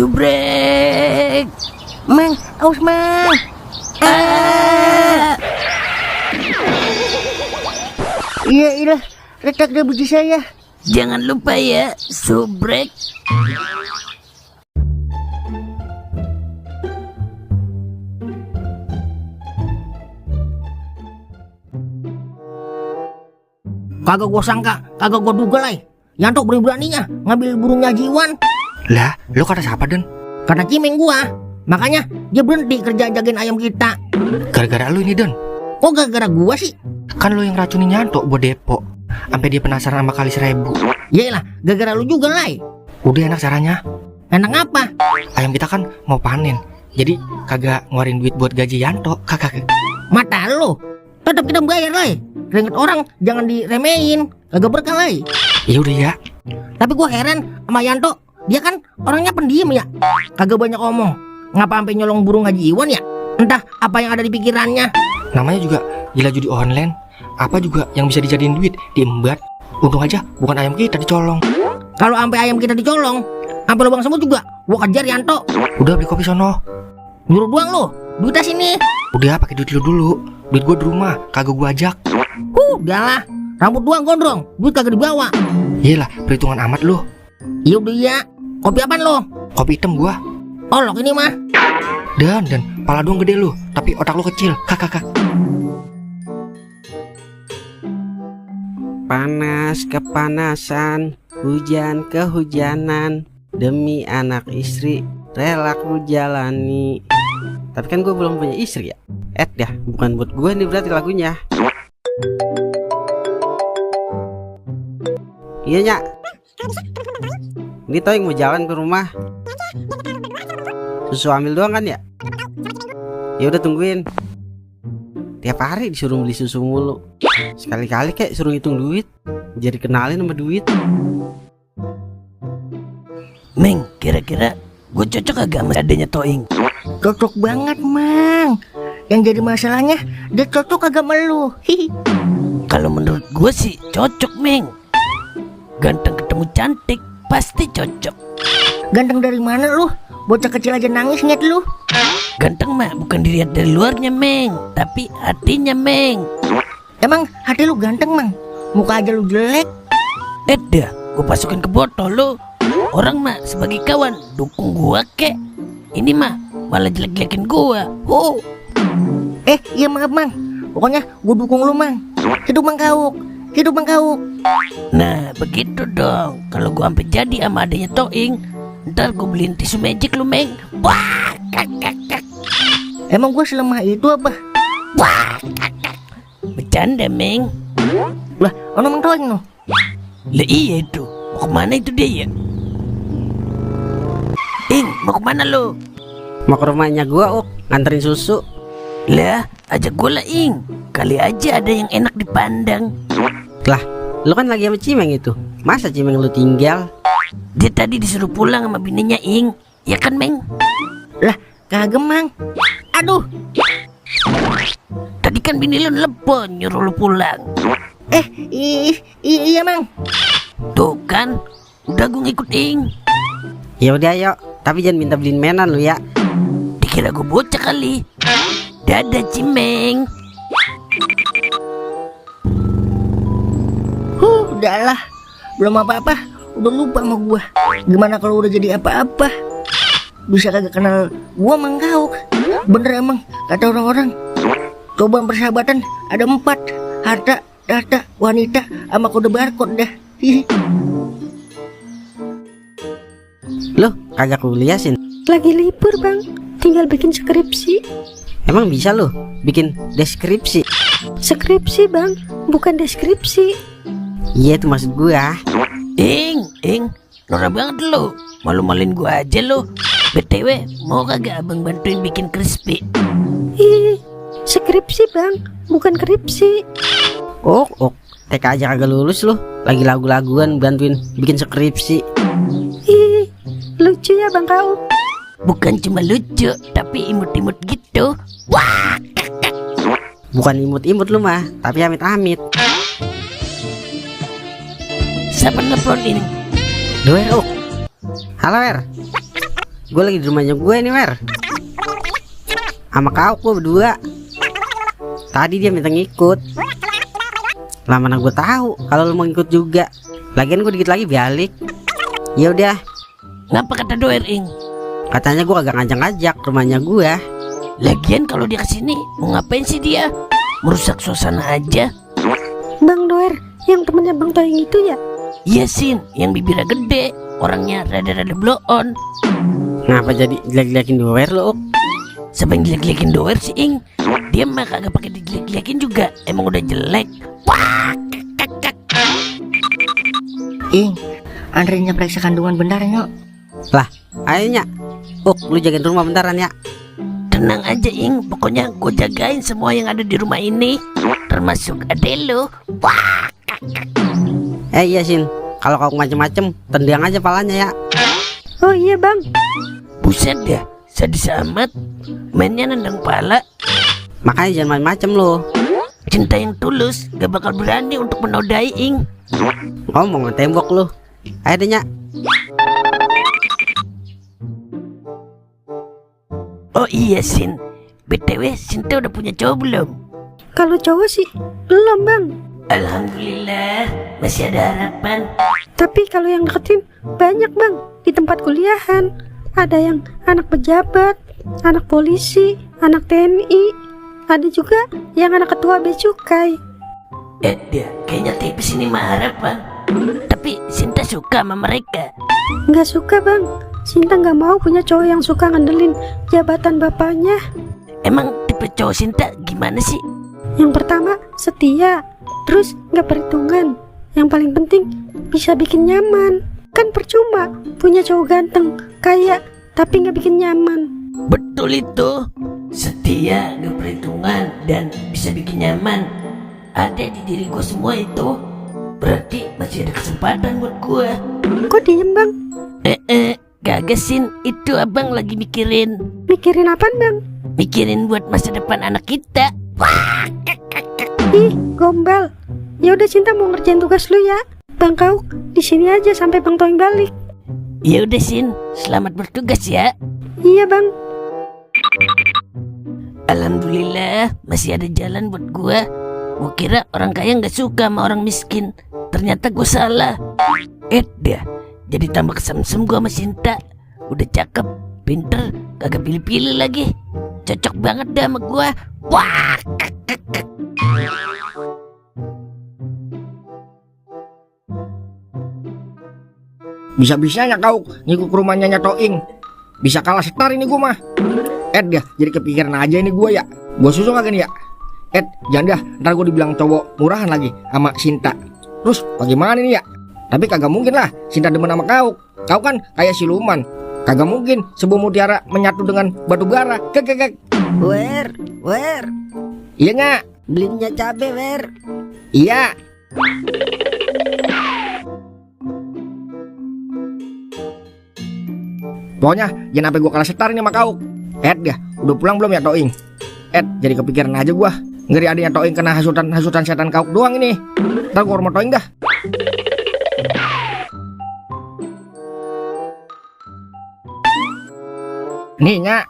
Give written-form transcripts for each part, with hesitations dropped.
Subrek. Mang, aus mang. Iya, retak deh biji saya. Jangan lupa ya, subrek. Kagak gua sangka, kagak gua duga lah. Yanto berani-beraninya ngambil burungnya Jiwan. Lah, lu kata siapa, Den? Karena Cimeng gua. Makanya dia berhenti kerja jagain ayam kita. Gara-gara lu ini, Den. Kok gara-gara gua sih? Kan lu yang racunin Yanto buat depo. Sampai dia penasaran sama kali 1000. Yaelah, gara-gara lu juga lah. Udah enak caranya. Enak apa? Ayam kita kan mau panen. Jadi kagak ngeluarin duit buat gaji Yanto. Kagak. Mata lu. Tetap kita bayar lah. Keringet orang jangan diremehin. Kagak berkah lah. Ya udah ya. Tapi gua heran sama Yanto. Dia kan orangnya pendiam ya. Kagak banyak omong. Ngapa sampai nyolong burung Haji Iwan ya? Entah apa yang ada di pikirannya. Namanya juga gila judi online. Apa juga yang bisa dijadiin duit diembat. Untung aja bukan ayam kita dicolong. Kalau sampai ayam kita dicolong, sampai lubang semut juga gua kejar Yanto. Udah beli kopi sono. Nyuruh doang lu. Duitnya sini. Udah pakai duit lu dulu. Duit gua di rumah, kagak gua ajak. Udahlah. Rambut doang gondrong, duit kagak dibawa. Iyalah, perhitungan amat lu. Iya udah ya. Kopi apaan lo? Kopi hitam gua. Olok ini mah. Dan pala doang gede lu, tapi otak lu kecil. Kakak. Panas kepanasan, hujan kehujanan, demi anak istri rela ku jalani. Tapi kan gue belum punya istri ya. Dah, bukan buat gue nih berarti lagunya. Iya nyak. Ini tau yang mau jalan ke rumah. Susu ambil doang kan ya? Ya udah tungguin. Tiap hari disuruh beli susu mulu. Sekali-kali kayak suruh hitung duit. Jadi kenalin sama duit. Meng, kira-kira gue cocok agak sama adanya Toing? Cocok banget mang. Yang jadi masalahnya dia cocok agak melu. Kalau menurut gue sih cocok, Meng. Ganteng ketemu cantik, pasti cocok. Ganteng dari mana lu? Bocah kecil aja nangis nyet lu. Ganteng mah bukan dilihat dari luarnya, Meng, tapi hatinya, Meng. Emang hati lu ganteng mang? Muka aja lu jelek. Dah, gue masukin ke botol lu. Orang mah sebagai kawan dukung gua kek. Ini mah malah jelek-jelekin gua. Iya maaf mang. Pokoknya gua dukung lu mang. Hidup Mang Kauk. Hidup Mang Kauk. Nah begitu dong. Kalau gua sampai jadi sama adanya Toing, ntar gua beliin tisu magic lu, Meng. Wah, kak. Emang gua selemah itu apa? Wah, kak. Bercanda, Meng. Lah, ono Mang Toing no. Lah iya itu. Mau kemana itu dia ya? Mau kemana lo? Mau ke rumahnya gua, nganterin susu. Lah, ajak gue lah, Kali aja ada yang enak dipandang. Lah, lu kan lagi sama Cimeng itu. Masa Cimeng lu tinggal? Dia tadi disuruh pulang sama bininya, Ya kan, Meng? Lah, kagak mang. Aduh. Tadi kan bini lu nelpon nyuruh lu pulang. Iya mang. Tuh kan, udah gue ngikut, Ya udah ayo, tapi jangan minta beliin mainan lu ya. Dikira gue bocah kali. Dadah Cimeng. Udahlah. Belum apa-apa, udah lupa sama gua. Gimana kalau udah jadi apa-apa? Bisa kagak kenal gua Mang Kauk. Bener emang kata orang-orang. Cobaan persahabatan ada 4. Harta, tahta, wanita, sama kode barcode dah. Loh, kagak kuliahin. Lagi libur bang, tinggal bikin skripsi. Emang bisa loh bikin deskripsi? Skripsi bang, bukan deskripsi. Iya itu maksud gua. Norak banget lo. Malu-maluin gua aja lo. BTW, mau kagak abang bantuin bikin crispy? Skripsi bang, bukan kripsi. TK aja kagak lulus loh. Lagi lagu-laguan bantuin bikin skripsi. Lucu ya Bang Kauk. Bukan cuma lucu, tapi imut-imut gitu. Wah, Bukan imut-imut lu mah, tapi amit-amit. Siapa nelfon ini? Doer, Halo, Er. gue lagi di rumahnya gue nih, Wer. Sama kau gue berdua. Tadi dia minta ngikut. Lah mana gue tahu kalau lu mau ngikut juga. Lagian gue dikit lagi balik. Ya udah, Ngapa kata Doer, Ing? katanya gue agak ngajak-ngajak rumahnya gue. Lagian kalau dia kesini, mau ngapain sih dia? Merusak suasana aja. Bang Doer, yang temennya Bang Toing itu ya? Iya, Sin, yang bibirnya gede, orangnya rada-rada blow on. Ngapa jadi jelek-jelekin Doer lo? Siapa yang jelek-jelekin Doer sih, Ing? Dia mah kagak pakai dijelek-jelekin juga, emang udah jelek. Wah, kak. Ing, Andre periksa kandungan benar nyok. Lah, ayonya. Lu jagain rumah bentaran ya. Tenang aja, Ing, pokoknya gue jagain semua yang ada di rumah ini, termasuk adek lo. Wah, Iya Sin, kalau kau macem-macem, tendang aja palanya ya. Oh iya bang. buset dah, sadis amat, mainnya nendang pala. Makanya jangan macem-macem lo. Cinta yang tulus gak bakal berani untuk menodai, Ing. Ngomong tembok lo. Ayo deh Nyak. Oh iya, Sin, BTW Sinta udah punya cowok belum? Kalau cowok sih belum bang. Alhamdulillah, masih ada harapan. Tapi kalau yang deketin banyak bang. Di tempat kuliahan ada yang anak pejabat, anak polisi, anak TNI. Ada juga yang anak ketua bea cukai. Dia kayaknya tipis ini mah harapan. Tapi Sinta suka sama mereka. Nggak suka bang. Sinta nggak mau punya cowok yang suka ngandelin jabatan bapaknya. Emang tipe cowok Sinta gimana sih? Yang pertama setia, terus nggak perhitungan. Yang paling penting bisa bikin nyaman. Kan percuma punya cowok ganteng, kaya, tapi nggak bikin nyaman. Betul itu. Setia, gak perhitungan, dan bisa bikin nyaman. Ada di diri gue semua itu. Berarti masih ada kesempatan buat gue. Kok diem bang? Kagak, Sin, itu abang lagi mikirin. Mikirin apaan bang? Mikirin buat masa depan anak kita. Ih, gombal. Ya udah Cinta mau ngerjain tugas lu ya. Bang Kau di sini aja sampai Bang Toing balik. Ya udah, Sin, selamat bertugas ya. Iya bang. Alhamdulillah masih ada jalan buat gua. Gua kira orang kaya nggak suka sama orang miskin. Ternyata gua salah. Dah, jadi tambah kesemsem gua sama Sinta. Udah cakep, pinter, kagak pilih-pilih lagi. Cocok banget dah sama gua. Wah, Bisa-bisanya kau ngikut ke rumahnya Toing. Bisa kalah setar ini gua mah. Dia jadi kepikiran aja ini gua ya. Gua susul kagak nih ya? Jangan dah, ntar gua dibilang cowok murahan lagi sama Sinta. Terus bagaimana nih ya? Tapi kagak mungkin lah Sinta demen sama kau. Kau kan kayak siluman. Kagak mungkin sebuah mutiara menyatu dengan batu bara. Kek. Wer. Iya Nyak? Beliin minyak cabe, Wer. Iya. Pokoknya jangan sampai gua kalah setar ini sama kau. Dia udah pulang belum ya Toing? Jadi kepikiran aja gua. Ngeri adanya Toing kena hasutan setan kau doang ini. Ntar gua rumah Toing dah. Nih Nyak,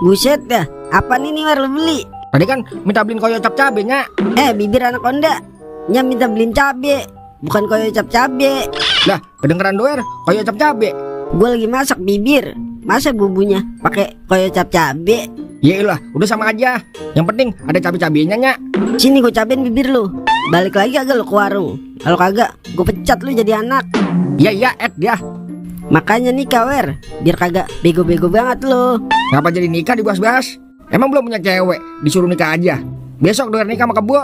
Buset dah. Apa nih Wer lu beli? tadi kan minta beliin koyo cap cabe Nyak. Bibir anak Honda. Nya minta beliin cabe, bukan koyo cap cabe. Lah kedengeran Doer koyo cap cabe. Gue lagi masak bibir. Masa bumbunya pakai koyo cap cabe? Yaelah udah sama aja. Yang penting ada cabe-cabenya Nyak. Sini gue cabein bibir lu. Balik lagi kagak lu ke warung. Kalau kagak, gue pecat lu jadi anak. Iya dia. Makanya nikah Wer, biar kagak bego-bego banget lu. Ngapa jadi nikah dibahas-bahas? Emang belum punya cewek, disuruh nikah aja. Besok Doer nikah sama Kebo.